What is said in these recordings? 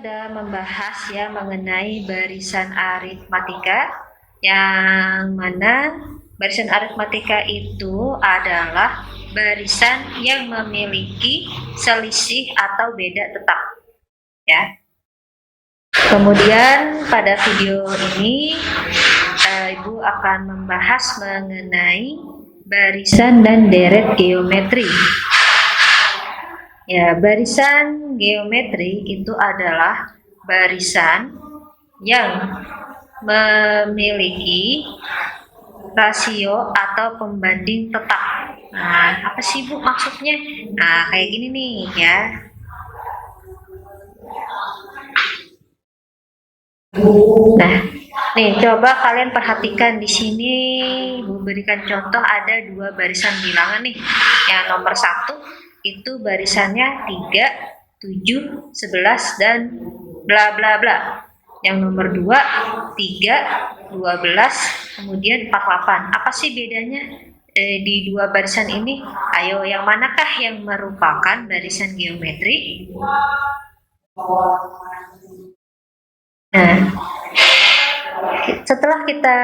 sudah membahas ya mengenai barisan aritmatika, yang mana barisan aritmatika itu adalah barisan yang memiliki selisih atau beda tetap ya. Kemudian pada video ini Ibu akan membahas mengenai barisan dan deret geometri. Ya, barisan geometri itu adalah barisan yang memiliki rasio atau pembanding tetap. Nah, apa sih Bu maksudnya? Nah, kayak gini nih ya. Nah, nih coba kalian perhatikan di sini, Bu berikan contoh ada dua barisan bilangan nih. Yang nomor 1 itu barisannya 3, 7, 11 dan bla bla bla. Yang nomor 2, 3, 12, kemudian 48. Apa sih bedanya di dua barisan ini? Ayo, yang manakah yang merupakan barisan geometri? Nah, setelah kita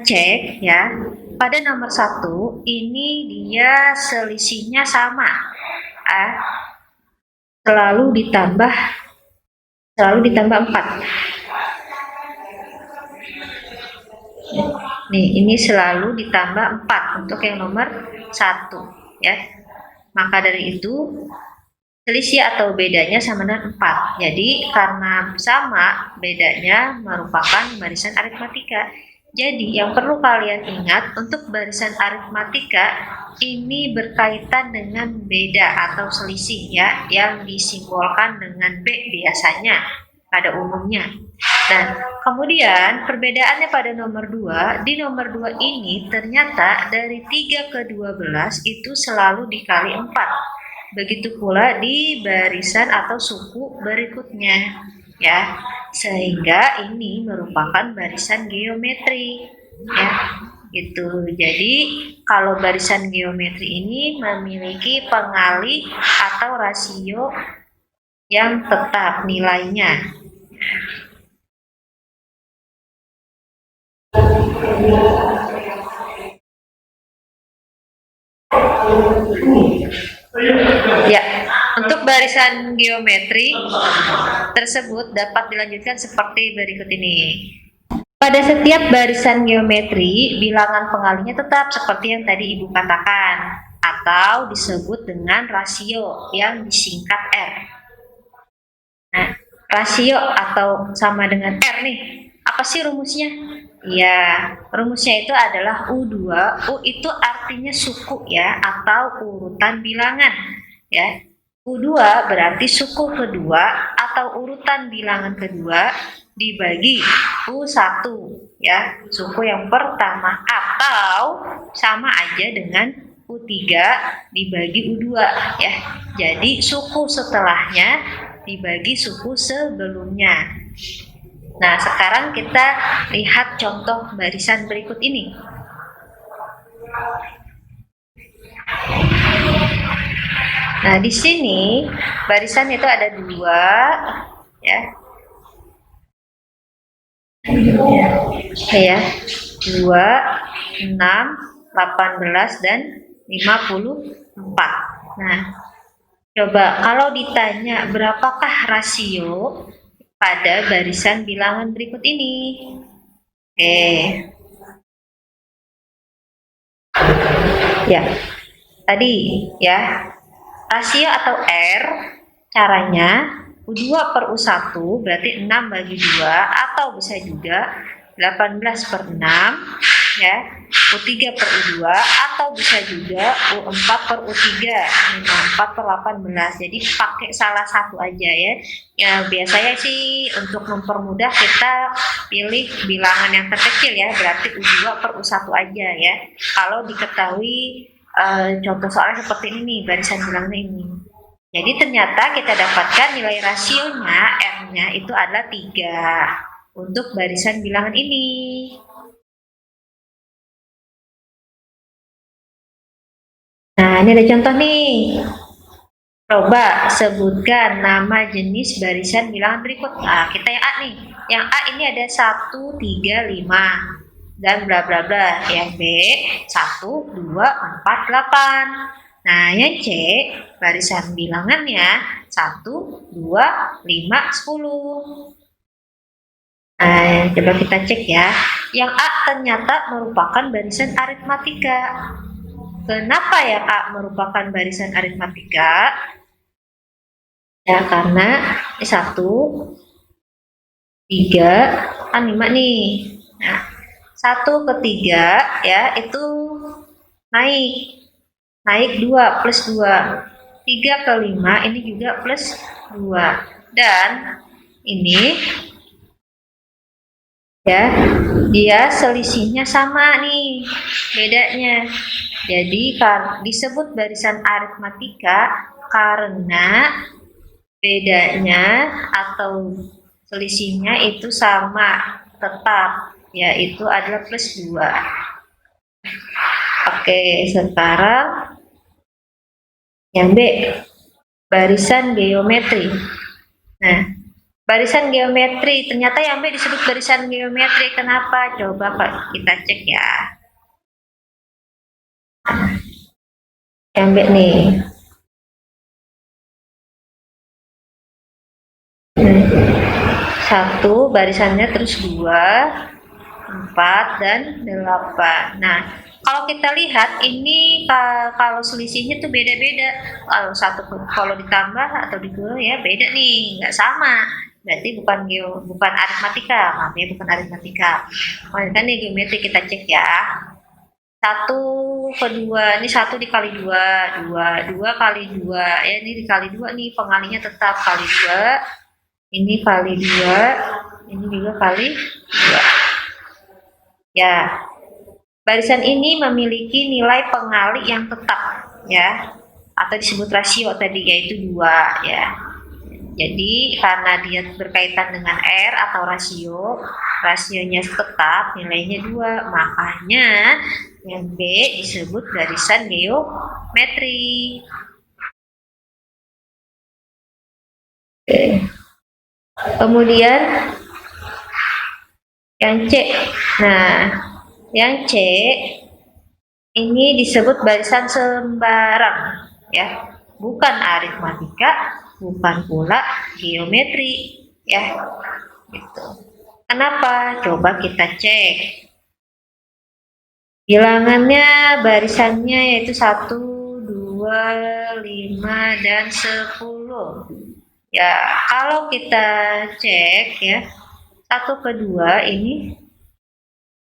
cek ya, pada nomor 1 ini dia selisihnya sama, selalu ditambah 4. Nih, ini selalu ditambah 4 untuk yang nomor 1 ya. Maka dari itu selisih atau bedanya sama dengan 4. Jadi karena sama, bedanya merupakan barisan aritmatika. Jadi yang perlu kalian ingat untuk barisan aritmatika ini berkaitan dengan beda atau selisih ya, yang disimbolkan dengan B biasanya pada umumnya. Nah, kemudian perbedaannya pada nomor 2, di nomor 2 ini ternyata dari 3 ke 12 itu selalu dikali 4. Begitu pula di barisan atau suku berikutnya ya, sehingga ini merupakan barisan geometri ya, gitu. Jadi kalau barisan geometri ini memiliki pengali atau rasio yang tetap nilainya. Ya, untuk barisan geometri tersebut dapat dilanjutkan seperti berikut ini. Pada setiap barisan geometri, bilangan pengalinya tetap seperti yang tadi Ibu katakan, atau disebut dengan rasio yang disingkat R. Nah, rasio atau sama dengan R nih, apa sih rumusnya? Ya, rumusnya itu adalah U2. U itu artinya suku ya, atau urutan bilangan ya. U2 berarti suku kedua atau urutan bilangan kedua dibagi U1 ya, suku yang pertama, atau sama aja dengan U3 dibagi U2 ya. Jadi suku setelahnya dibagi suku sebelumnya. Nah, sekarang kita lihat contoh barisan berikut ini. Nah, di sini barisan itu ada 2 ya. Ya, 2, 6, 18 dan 54. Nah, coba kalau ditanya berapakah rasio pada barisan bilangan berikut ini? Oke. Ya, tadi ya, rasio atau R caranya U2 per U1 berarti 6 bagi 2, atau bisa juga 18 per 6 ya, U3 per U2, atau bisa juga U4 per U3, 4 per 18. Jadi pakai salah satu aja ya. Ya, biasanya sih untuk mempermudah kita pilih bilangan yang terkecil ya, berarti U2 per U1 aja ya. Kalau diketahui contoh soalnya seperti ini, barisan bilangan ini. Jadi ternyata kita dapatkan nilai rasionya R-nya itu adalah 3 untuk barisan bilangan ini. Nah, ini ada contoh nih. Coba sebutkan nama jenis barisan bilangan berikut. Nah, kita yang A nih. Yang A ini ada 1, 3, 5 dan bla bla bla. Yang B 1, 2, 4, 8. Nah, yang C barisan bilangannya 1, 2, 5, 10. Nah, coba kita cek ya. Yang A ternyata merupakan barisan aritmatika. Kenapa yang A merupakan barisan aritmatika? Ya, karena ini 1, 3, kan 5 nih. Nah, 1 ke 3 ya itu naik 2 plus 2. 3 ke 5 ini juga plus 2. Dan ini ya dia selisihnya sama nih bedanya. Jadi disebut barisan aritmatika karena bedanya atau selisihnya itu sama tetap, yaitu adalah plus 2. Oke, sekarang yang B barisan geometri. Nah, barisan geometri, ternyata yang B disebut barisan geometri. Kenapa? Coba kita cek ya. Yang B nih. Satu barisannya terus 2, 4 dan 8. Nah, kalau kita lihat ini kalau selisihnya tuh beda-beda. Kalau satu kalau ditambah atau dikurang ya beda nih, nggak sama. Berarti bukan aritmatika, maksudnya bukan aritmatika. Makanya nih geometri kita cek ya. 1 ke 2, ini 1 dikali 2, 2 kali 2 ya, ini dikali 2 nih, pengalinya tetap kali 2. Ini kali 2, ini juga kali 2. Ya, barisan ini memiliki nilai pengali yang tetap ya, atau disebut rasio tadi, yaitu 2 ya. Jadi karena dia berkaitan dengan R atau rasionya tetap, nilainya 2, makanya yang B disebut barisan geometri. Oke. Kemudian yang C. Nah, yang C ini disebut barisan sembarang ya, bukan aritmatika, bukan pula geometri ya. Gitu. Kenapa? Coba kita cek. Bilangannya barisannya yaitu 1, 2, 5 dan 10. Ya, kalau kita cek ya, 1 ke 2 ini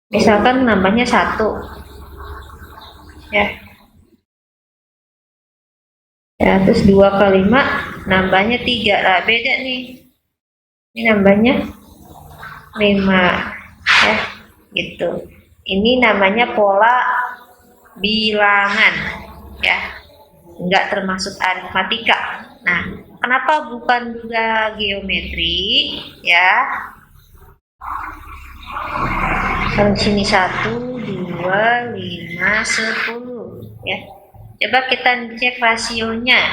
misalkan nambahnya 1 ya. Ya, terus 2 ke 5 nambahnya 3. Nah, beda nih. Ini nambahnya 5 ya, gitu. Ini namanya pola bilangan ya. Enggak termasuk aritmatika. Nah, kenapa bukan juga geometri ya? Di sini 1, 2, 5, 10 ya. Coba kita cek rasionya.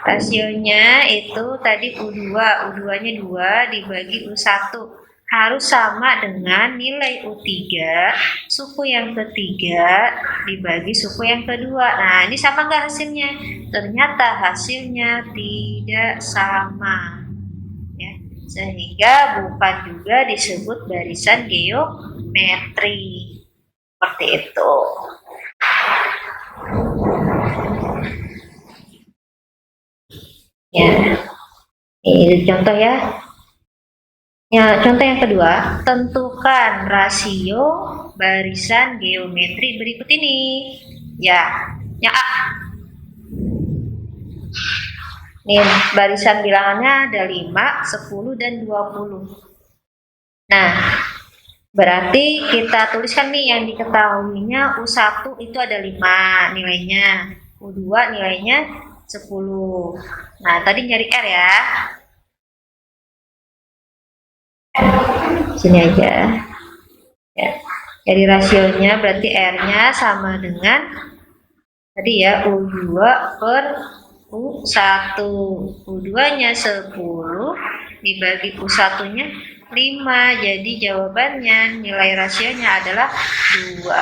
Rasionya itu tadi U2, U2-nya 2 dibagi U1 harus sama dengan nilai U3 suku yang ketiga dibagi suku yang kedua. Nah, ini sama nggak hasilnya? Ternyata hasilnya tidak sama ya, sehingga bukan juga disebut barisan geometri. Seperti itu. Ya, ini contoh ya. Ya, contoh yang kedua, tentukan rasio barisan geometri berikut ini. Ya, yang A. Nih, barisan bilangannya ada 5, 10, dan 20. Nah, berarti kita tuliskan nih yang diketahuinya U1 itu ada 5 nilainya, U2 nilainya 10. Nah, tadi nyari R ya. Sini aja ya. Jadi rasionya berarti R-nya sama dengan tadi ya U2 per U1, U2-nya 10, dibagi U1-nya 5. Jadi jawabannya nilai rasionya adalah 2.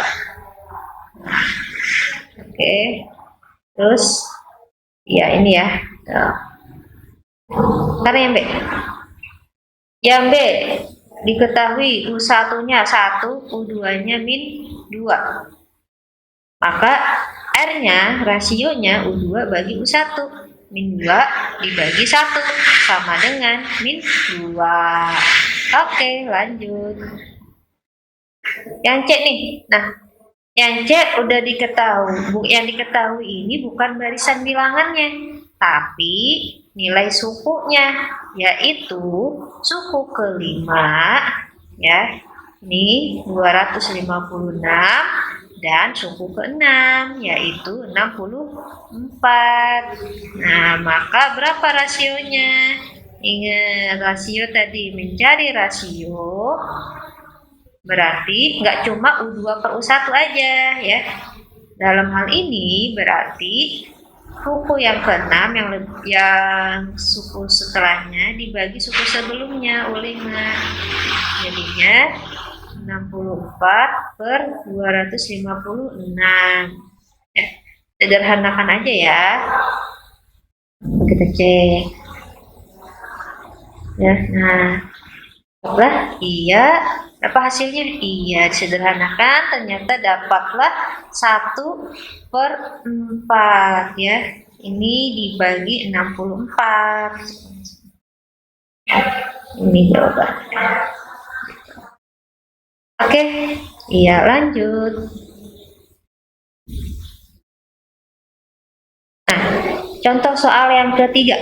Oke. Terus ya ini ya. Ntar yang B. Yang B diketahui U1-nya 1, U2-nya min 2. Maka R-nya, rasionya U2 bagi U1. Min 2 dibagi 1 sama dengan min 2. Oke, lanjut. Yang C nih. Nah, yang C udah diketahui. Yang diketahui ini bukan barisan bilangannya, tapi nilai sukunya, yaitu suku kelima, ya. Ini 256 dan suku ke-6 yaitu 64. Nah, maka berapa rasionya? Ingat rasio tadi, mencari rasio berarti nggak cuma U2 per U1 aja ya. Dalam hal ini berarti suku yang ke-6 yang suku setelahnya dibagi suku sebelumnya U5. Jadinya 64 per 256. Ya, sederhanakan aja ya. Kita cek. Ya, nah, dapatlah iya. Apa hasilnya? Iya, sederhanakan ternyata dapatlah 1 per 4 ya. Ini dibagi 64. Ini jawabannya. Oke, iya lanjut. Nah, contoh soal yang ketiga.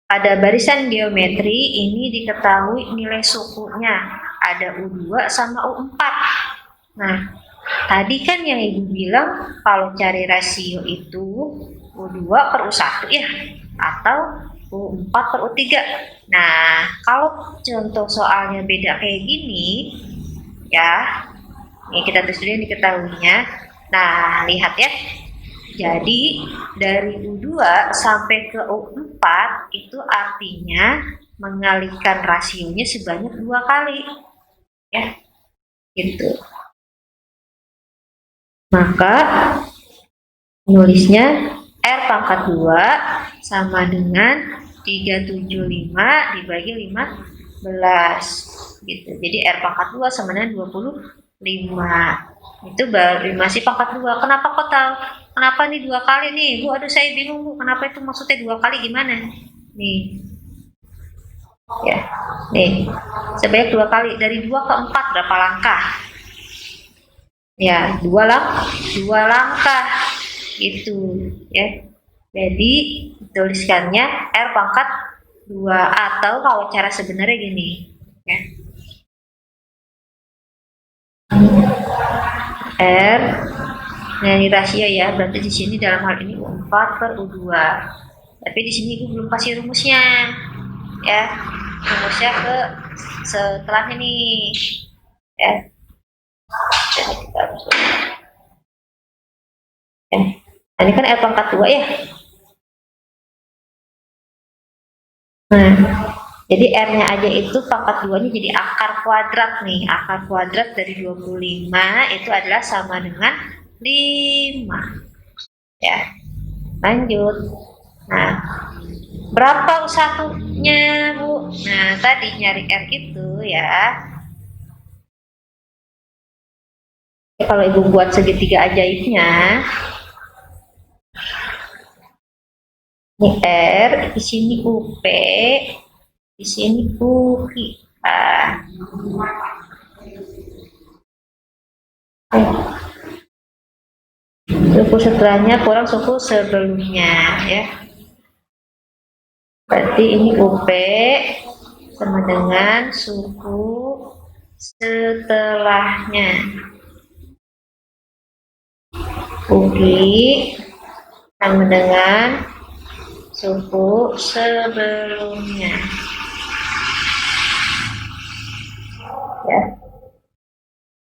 Pada barisan geometri ini diketahui nilai sukunya. Ada U2 sama U4. Nah, tadi kan yang Ibu bilang kalau cari rasio itu U2 per U1 ya, atau U4 per U3. Nah, kalau contoh soalnya beda kayak gini, ya, ini kita tulis dulu yang diketahuinya. Nah, lihat ya. Jadi dari U2 sampai ke U4 itu artinya mengalihkan rasionya sebanyak 2 kali. Ya, gitu. Maka nulisnya R pangkat 2 sama dengan 375 dibagi 15. Gitu. Jadi R pangkat 2 sama dengan 25. Itu baru masih pangkat 2. Kenapa kok tahu? Kenapa nih 2 kali nih? Bu, aduh saya bingung Bu. Kenapa itu maksudnya 2 kali gimana? Nih. Ya. Nih. Sebanyak 2 kali. Dari 2 ke 4 berapa langkah? Ya, 2 langkah. Itu, ya. Jadi tuliskannya R pangkat 2 atau kalau cara sebenarnya gini, ya. R, nah ini rasio ya, berarti di sini dalam hal ini U4 per U2. Tapi di sini Ibu belum kasih rumusnya, ya. Rumusnya ke setelahnya nih, ya. Jadi kita harus ya. Nah, ini kan R pangkat 2 ya. Nah, jadi R-nya aja itu pangkat 2-nya jadi akar kuadrat nih. Akar kuadrat dari 25 itu adalah sama dengan 5. Ya. Lanjut. Nah, berapa U1-nya, Bu? Nah, tadi nyari R itu ya. Kalau Ibu buat segitiga ajaibnya, ini R, di sini UP, di sini UI. Suku setelahnya kurang suku sebelumnya, ya. Berarti ini UP sama dengan suku setelahnya. UI sama dengan suku sebelumnya. Ya.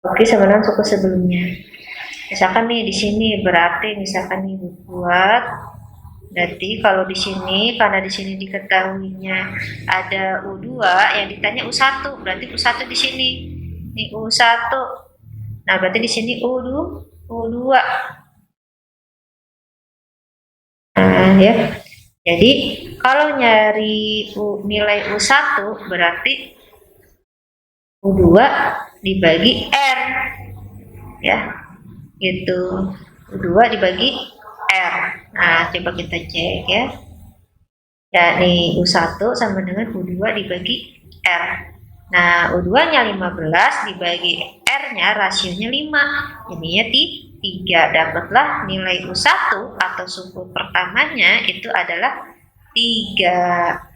Oke, sama dengan suku sebelumnya. Misalkan nih di sini berarti misalkan nih buat Berarti kalau di sini, karena di sini diketahuinya ada U2, yang ditanya U1, berarti U1 di sini. Ini U1. Nah, berarti di sini U2. Nah, ya. Jadi, kalau nyari nilai U1 berarti U2 dibagi R. Ya. Gitu. U2 dibagi R. Nah, coba kita cek ya. Ya, nih U1 sama dengan U2 dibagi R. Nah, U2-nya 15 dibagi R-nya rasionya 5. Jadinya 3. Dapatlah nilai U1 atau suku pertamanya itu adalah 3.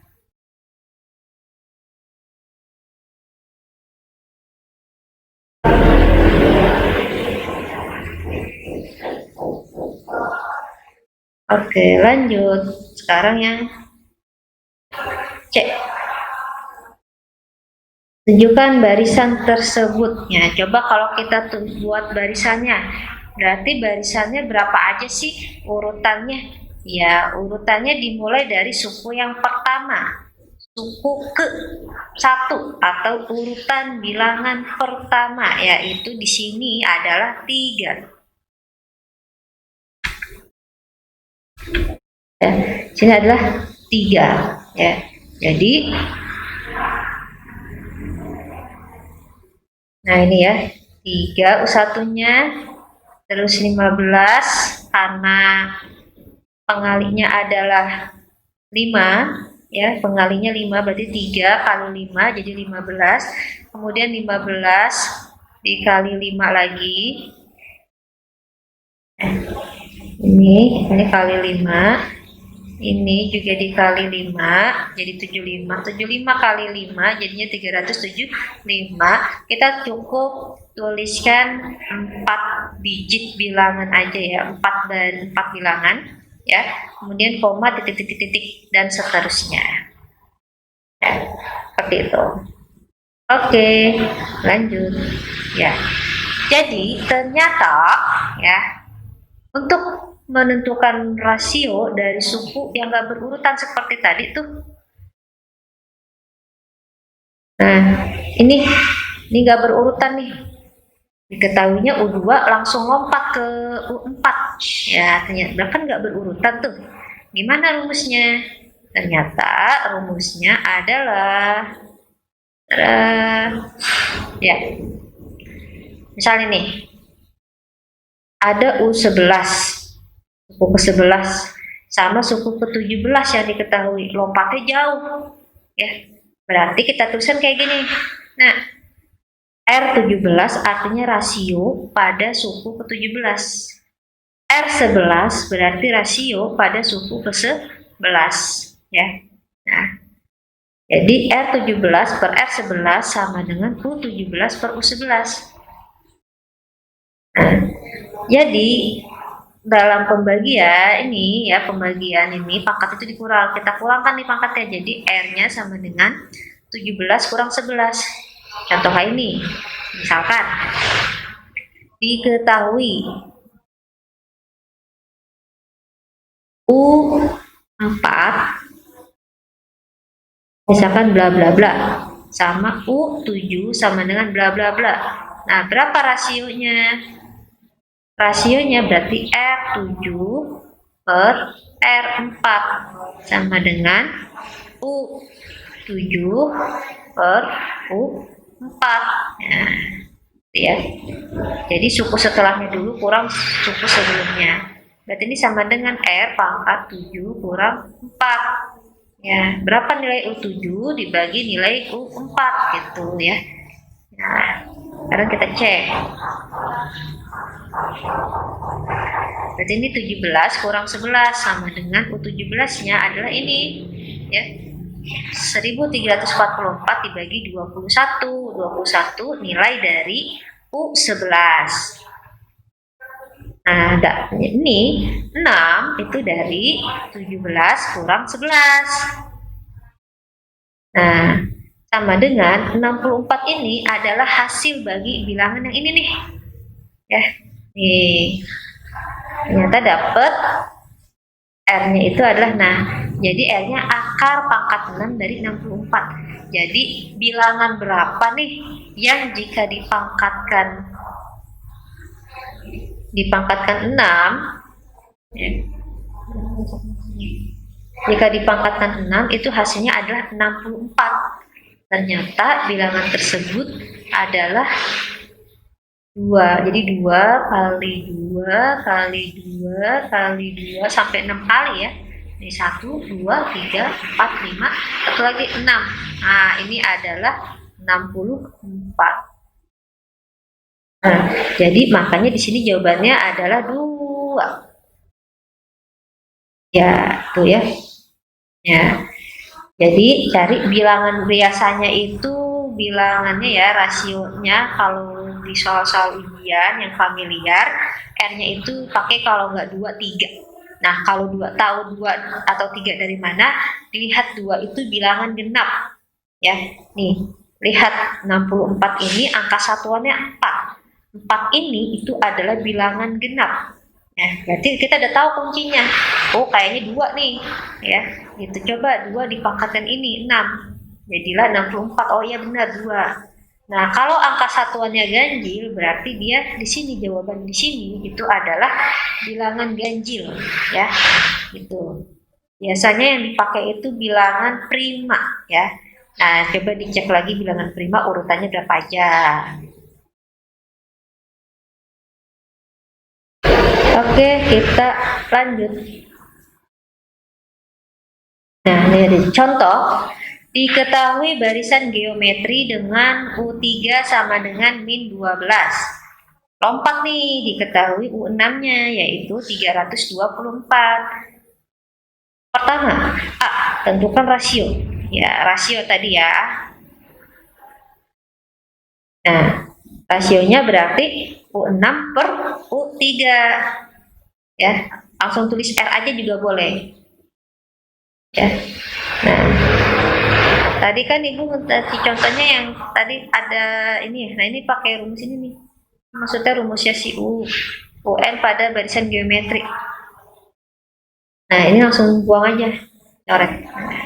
Oke, lanjut. Sekarang yang C. Tunjukkan barisan tersebutnya. Coba kalau kita buat barisannya, berarti barisannya berapa aja sih urutannya? Ya, urutannya dimulai dari suku yang pertama, suku ke-1 atau urutan bilangan pertama, yaitu di sini adalah 3. Ya, sini adalah 3. Ya, jadi nah ini ya, 3 U1-nya, terus 15 karena pengalinya adalah 5, ya, pengalinya 5 berarti 3 kali 5 jadi 15. Kemudian 15 dikali 5 lagi. Ini kali 5. Ini juga dikali 5, jadi 75. 75 kali 5 jadinya 375. Kita cukup tuliskan 4 digit bilangan aja ya, 4 bilangan ya. Kemudian koma, titik-titik dan seterusnya. Ya, seperti itu. Oke, lanjut. Ya. Jadi ternyata ya, untuk menentukan rasio dari suku yang gak berurutan seperti tadi tuh. Nah, ini gak berurutan nih. Diketahuinya U2 langsung lompat ke U4. Ya, ternyata kan gak berurutan tuh. Gimana rumusnya? Ternyata rumusnya adalah ya. Misalnya nih, ada U11. Suku ke-11 sama suku ke-17 yang diketahui lompatnya jauh ya, berarti kita tuliskan kayak gini. Nah, R17 artinya rasio pada suku ke-17, R11 berarti rasio pada suku ke-11 ya. Nah, jadi R17 per R11 sama dengan U17 per U11. Nah, jadi dalam pembagian ini ya, pembagian ini pangkat itu dikurang, kita kurangkan nih pangkatnya, jadi R-nya sama dengan 17 kurang 11. Contoh kayak ini, misalkan diketahui U4 misalkan bla bla bla sama U7 sama dengan bla bla bla. Nah, berapa rasionya? Rasionya berarti R7 per R4 sama dengan U7 per U4. Nah, ya. Jadi suku setelahnya dulu kurang suku sebelumnya. Berarti ini sama dengan R pangkat 7 kurang 4. Ya, berapa nilai U7 dibagi nilai U4 gitu ya. Nah, sekarang kita cek. Berarti ini 17 kurang 11 sama dengan U17-nya adalah ini ya. 1344 dibagi 21. 21 nilai dari U11. Nah, ini 6 itu dari 17 kurang 11. Nah, sama dengan 64 ini adalah hasil bagi bilangan yang ini nih. Ya, nih. Ternyata dapat R-nya itu adalah, nah, jadi R-nya akar pangkat 6 dari 64. Jadi bilangan berapa nih yang jika dipangkatkan 6 ya. Jika dipangkatkan 6 itu hasilnya adalah 64. Ternyata bilangan tersebut adalah 2. Jadi 2 kali 2 kali 2 kali 2 sampai 6 kali ya. Ini 1, 2, 3, 4, 5, satu lagi 6. Nah, ini adalah 64. Nah, jadi makanya di sini jawabannya adalah 2. Ya, tuh ya. Ya. Jadi cari bilangan biasanya itu bilangannya ya, rasionya kalau di soal-soal ujian yang familiar, R-nya itu pakai kalau nggak 2, 3. Nah, kalau 2 tahu 2 atau 3 dari mana, dilihat 2 itu bilangan genap. Ya, nih, lihat 64 ini angka satuannya 4. 4 ini itu adalah bilangan genap. Nah, berarti kita udah tahu kuncinya. Oh, kayaknya 2 nih, ya. Gitu. Coba 2 dipangkatkan ini 6. Jadilah 64. Oh iya benar 2. Nah, kalau angka satuannya ganjil, berarti dia di sini jawaban di sini itu adalah bilangan ganjil, ya. Gitu. Biasanya yang dipakai itu bilangan prima, ya. Nah, coba dicek lagi bilangan prima urutannya berapa aja. Oke, kita lanjut. Nah, ini ada contoh. Diketahui barisan geometri dengan U3 sama dengan min 12. Lompat nih, diketahui U6-nya yaitu 324. Pertama, A, tentukan rasio. Ya, rasio tadi ya. Nah, rasionya berarti U6 per U3. Ya, langsung tulis R aja juga boleh. Ya. Nah, tadi kan Ibu tadi contohnya yang tadi ada ini. Nah, ini pakai rumus ini nih. Maksudnya rumusnya si UN pada barisan geometri. Nah, ini langsung buang aja. Coret. Nah,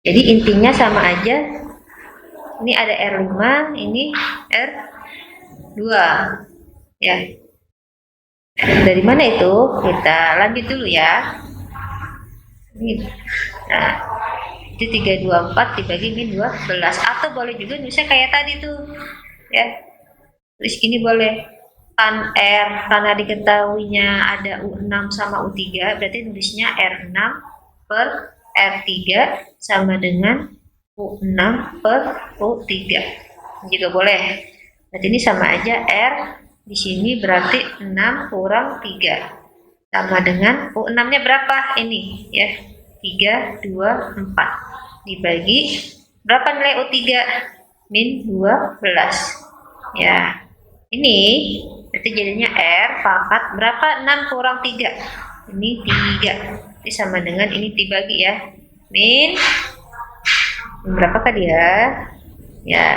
jadi intinya sama aja. Ini ada R5, ini R2. Ya. Dari mana itu? Kita lanjut dulu ya. Nah, itu 324 dibagi min 12. Atau boleh juga nulisnya kayak tadi tuh. Ya. Terus ini boleh tan R karena diketahuinya ada U6 sama U3, berarti nulisnya R6 per R3 sama dengan U6 per U3. Juga boleh. Berarti ini sama aja R di sini berarti 6 kurang 3 sama dengan U6-nya berapa? Ini ya. 3, 2, 4 dibagi berapa nilai U3? Min 12. Ya. Ini berarti jadinya R pangkat berapa? 6 kurang 3. Ini 3. Ini sama dengan ini dibagi ya. Min berapa tadi ya? Ya.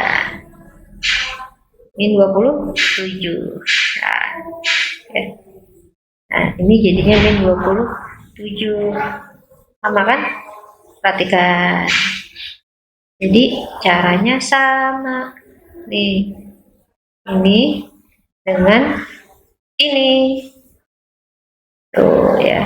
Min 27. Nah, nah, ini jadinya min 27. Sama kan? Perhatikan. Jadi caranya sama. Nih. Ini dengan ini. Tuh ya.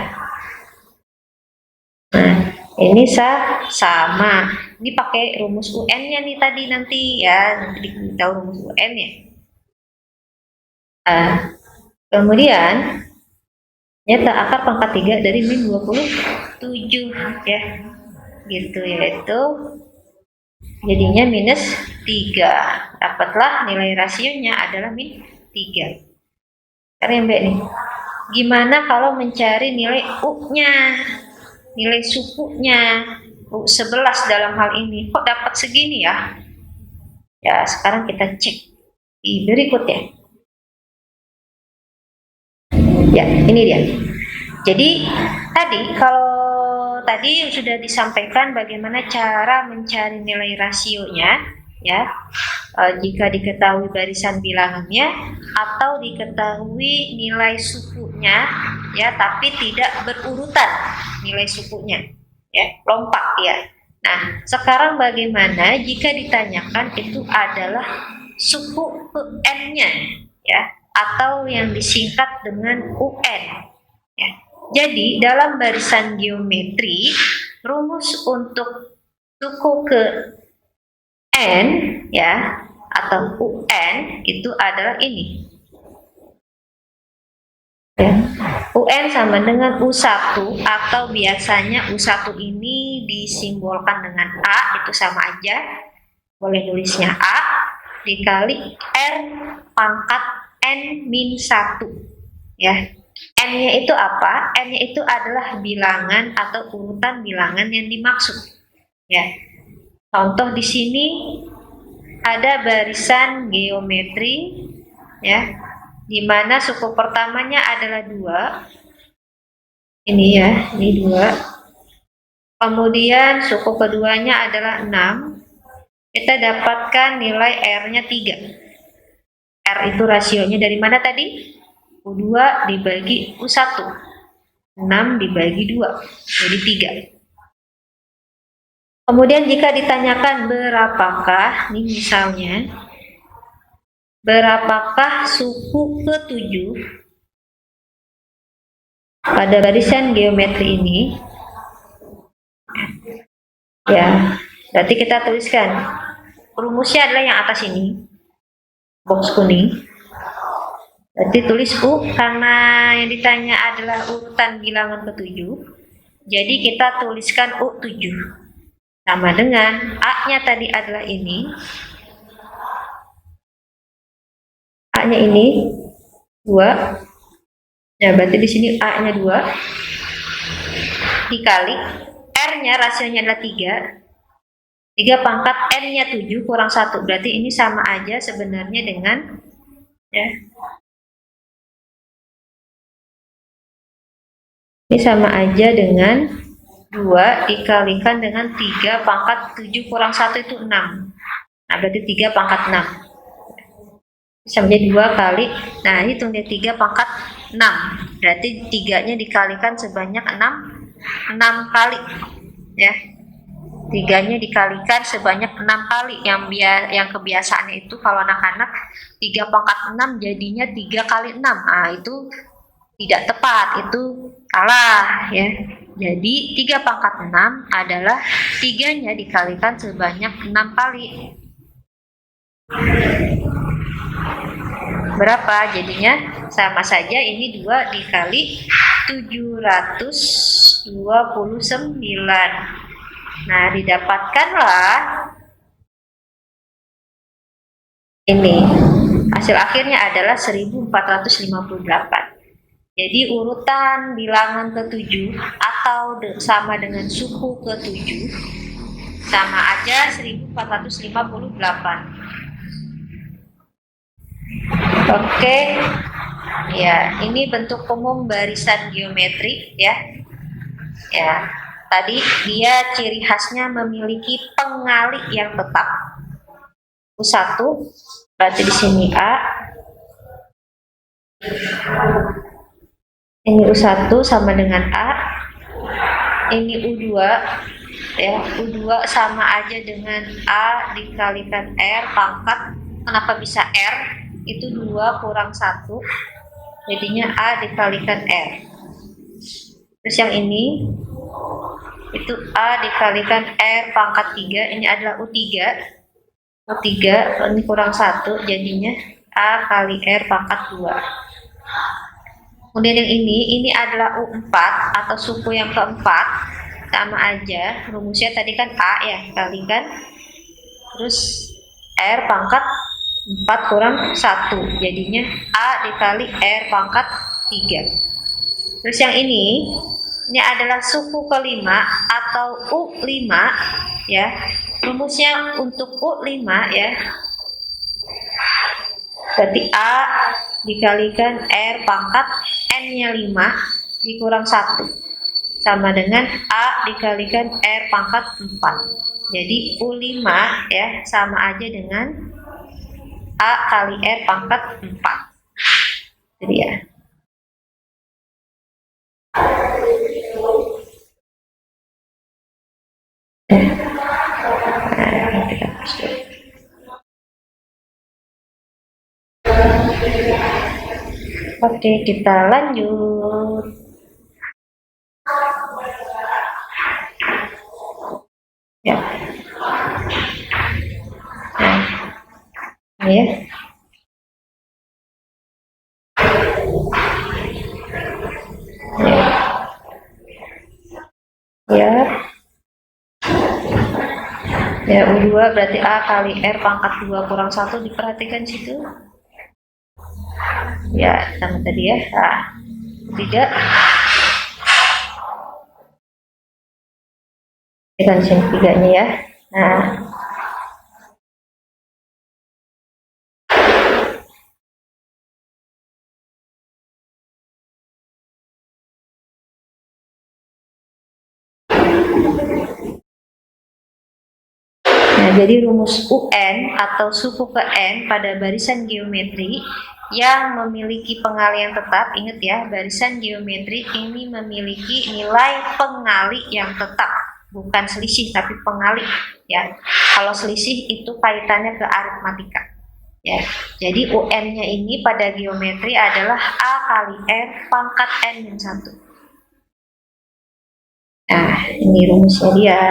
Nah, ini sama. Ini pakai rumus UN-nya nih tadi nanti ya. Nanti tahu rumus UN-nya. Kemudian nyata akar pangkat 3 dari min 27 ya. Gitu yaitu jadinya minus 3. Dapatlah nilai rasionya adalah min 3. Sekarang yang B nih. Gimana kalau mencari nilai U-nya? Nilai sukunya. U11 dalam hal ini. Kok dapat segini ya? Ya, sekarang kita cek di berikutnya. Ya, ini dia. Jadi, tadi sudah disampaikan bagaimana cara mencari nilai rasionya, ya. Jika diketahui barisan bilangannya atau diketahui nilai sukunya ya, tapi tidak berurutan nilai sukunya, ya, lompat ya. Nah, sekarang bagaimana jika ditanyakan itu adalah suku UN-nya, ya, atau yang disingkat dengan UN, ya. Jadi dalam barisan geometri, rumus untuk suku ke N, ya, atau UN itu adalah ini. Ya. UN sama dengan U1 atau biasanya U1 ini disimbolkan dengan A, itu sama aja. Boleh nulisnya A dikali R pangkat N-1. Ya. N-nya itu apa? N-nya itu adalah bilangan atau urutan bilangan yang dimaksud. Ya. Contoh di sini ada barisan geometri, ya, di mana suku pertamanya adalah 2. Ini ya, ini 2. Kemudian suku keduanya adalah 6. Kita dapatkan nilai R-nya 3. R itu rasionya dari mana tadi? U2 dibagi U1. 6 dibagi 2, jadi 3. Kemudian jika ditanyakan berapakah, ini misalnya, berapakah suku ke-7 pada barisan geometri ini? Ya, berarti kita tuliskan rumusnya adalah yang atas ini, box kuning. Berarti tulis U, karena yang ditanya adalah urutan bilangan ke-7, jadi kita tuliskan U7 sama dengan A-nya tadi adalah ini, A-nya ini 2. Nah, berarti di sini A-nya 2 dikali R-nya rasionya adalah 3. 3 pangkat N-nya 7 kurang 1. Berarti ini sama aja sebenarnya dengan, ya, ini sama aja dengan 2 dikalikan dengan 3 pangkat 7 kurang 1 itu 6. Nah, berarti 3 pangkat 6. Bisa menjadi 2 kali, nah hitung dia 3 pangkat 6. Berarti 3-nya dikalikan sebanyak 6 kali. Ya. 3-nya dikalikan sebanyak 6 kali. Yang kebiasaannya itu kalau anak-anak 3 pangkat 6 jadinya 3 kali 6. Nah, itu tidak tepat, itu salah ya. Jadi 3 pangkat 6 adalah 3-nya dikalikan sebanyak 6 kali. Berapa jadinya? Sama saja, ini 2 dikali 729. Nah, didapatkanlah ini. Hasil akhirnya adalah 1458. Jadi urutan bilangan ke-7 atau sama dengan suku ke-7 sama aja 1458. Oke. Ya, ini bentuk umum barisan geometri ya. Ya, tadi dia ciri khasnya memiliki pengali yang tetap. U1 berarti di sini A. Ini U1 sama dengan A. Ini U2 ya. U2 sama aja dengan A dikalikan R pangkat. Kenapa bisa R? Itu 2 kurang 1. Jadinya A dikalikan R. Terus yang ini itu A dikalikan R pangkat 3. Ini adalah U3. U3 ini kurang 1. Jadinya A kali R pangkat 2. Kemudian yang ini adalah U4 atau suku yang keempat, sama aja rumusnya tadi kan A ya, kalikan terus R pangkat 4 kurang 1, jadinya A dikali R pangkat 3. Terus yang ini adalah suku kelima atau U5 ya, rumusnya untuk U5 ya, berarti A dikalikan R pangkat N-nya 5 dikurang 1 sama dengan A dikalikan R pangkat 4. Jadi U5 ya sama aja dengan A kali R pangkat 4. Jadi ya. Kita hapus dulu. Oke, kita lanjut. Ya. Nah, ya. Ya. Ya, U2 berarti A kali R pangkat 2 kurang 1, diperhatikan situ. Ya, sama tadi ya. Nah, tidak. Dengan sini 3-nya ya. Nah, jadi rumus UN atau suku ke N pada barisan geometri yang memiliki pengalian tetap, ingat ya, barisan geometri ini memiliki nilai pengali yang tetap, bukan selisih tapi pengali ya. Kalau selisih itu kaitannya ke aritmatika ya. Jadi UN-nya ini pada geometri adalah A kali R pangkat N-1. Nah, ini rumusnya dia.